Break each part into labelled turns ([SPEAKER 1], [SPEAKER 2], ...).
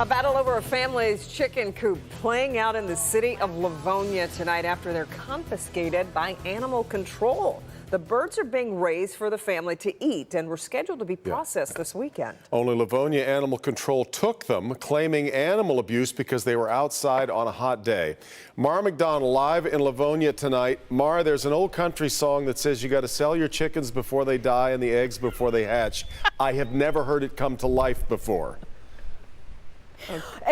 [SPEAKER 1] A battle over a family's chicken coop playing out in the city of Livonia tonight after they're confiscated by animal control. The birds are being raised for the family to eat and were scheduled to be processed this weekend.
[SPEAKER 2] Only Livonia Animal Control took them, claiming animal abuse because they were outside on a hot day. Mara McDonald live in Livonia tonight. Mara, there's an old country song that says you got to sell your chickens before they die and the eggs before they hatch. I have never heard it come to life before.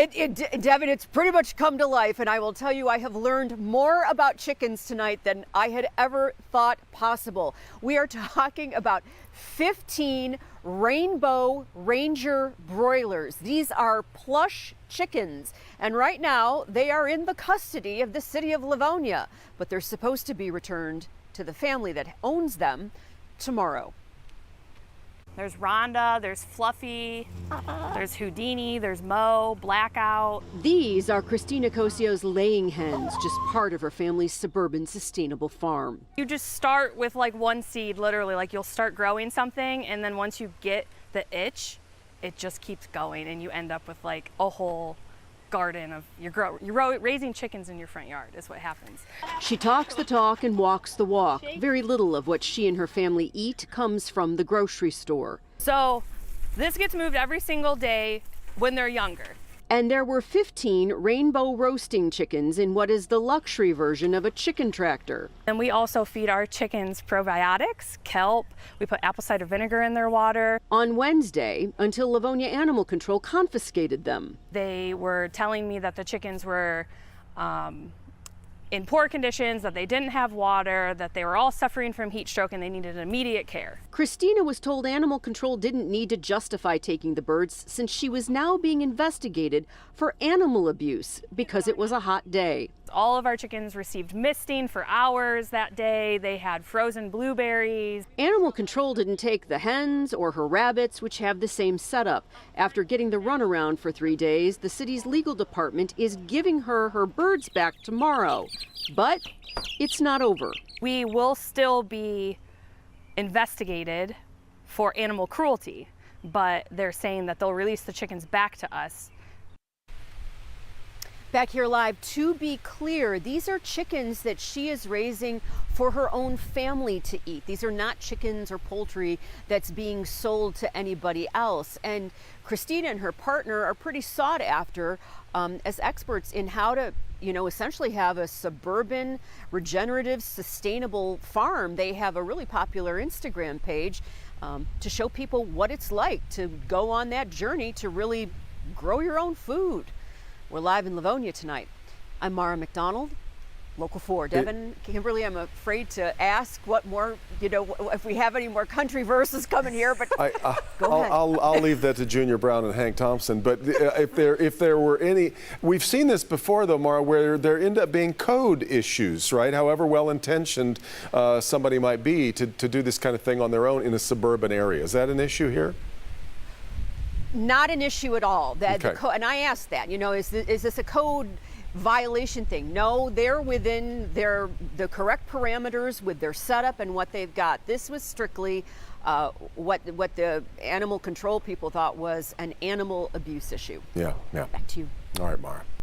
[SPEAKER 3] Devin, it's pretty much come to life, and I will tell you I have learned more about chickens tonight than I had ever thought possible. We are talking about 15 Rainbow Ranger Broilers. These are plush chickens, and right now they are in the custody of the City of Livonia, but they're supposed to be returned to the family that owns them tomorrow.
[SPEAKER 4] There's Rhonda, there's Fluffy, there's Houdini, there's Mo, Blackout.
[SPEAKER 3] These are Christina Cosio's laying hens, just part of her family's suburban sustainable farm.
[SPEAKER 4] You just start with like one seed, literally, like you'll start growing something, and then once you get the itch, it just keeps going, and you end up with like a whole garden of you're raising chickens in your front yard is what happens.
[SPEAKER 3] She talks the talk and walks the walk. Very little of what she and her family eat comes from the grocery store.
[SPEAKER 4] So this gets moved every single day when they're younger.
[SPEAKER 3] And there were 15 rainbow roasting chickens in what is the luxury version of a chicken tractor.
[SPEAKER 4] And we also feed our chickens probiotics, kelp. We put apple cider vinegar in their water.
[SPEAKER 3] On Wednesday, until Livonia Animal Control confiscated them.
[SPEAKER 4] They were telling me that the chickens were in poor conditions, that they didn't have water, that they were all suffering from heat stroke and they needed immediate care.
[SPEAKER 3] Christina was told Animal Control didn't need to justify taking the birds since she was now being investigated for animal abuse because it was a hot day.
[SPEAKER 4] All of our chickens received misting for hours that day. They had frozen blueberries.
[SPEAKER 3] Animal Control didn't take the hens or her rabbits, which have the same setup. After getting the runaround for 3 days, the city's legal department is giving her her birds back tomorrow. But it's not over.
[SPEAKER 4] We will still be investigated for animal cruelty, but they're saying that they'll release the chickens back to us.
[SPEAKER 3] Back here live, to be clear, these are chickens that she is raising for her own family to eat. These are not chickens or poultry that's being sold to anybody else. And Christina and her partner are pretty sought after as experts in how to, essentially have a suburban, regenerative, sustainable farm. They have a really popular Instagram page to show people what it's like to go on that journey to really grow your own food. We're live in Livonia tonight. I'm Mara McDonald, Local 4. Devin, Kimberly, I'm afraid to ask what more, if we have any more country verses coming here, but go ahead.
[SPEAKER 2] I'll leave that to Junior Brown and Hank Thompson. But if there were any, we've seen this before though, Mara, where there end up being code issues, right? However well-intentioned somebody might be to do this kind of thing on their own in a suburban area. Is that an issue here?
[SPEAKER 3] Not an issue at all.
[SPEAKER 2] Okay.
[SPEAKER 3] And I asked that, is this a code violation thing? No, they're within the correct parameters with their setup and what they've got. This was strictly what the animal control people thought was an animal abuse issue.
[SPEAKER 2] Yeah.
[SPEAKER 3] Back to you.
[SPEAKER 2] All right, Mara.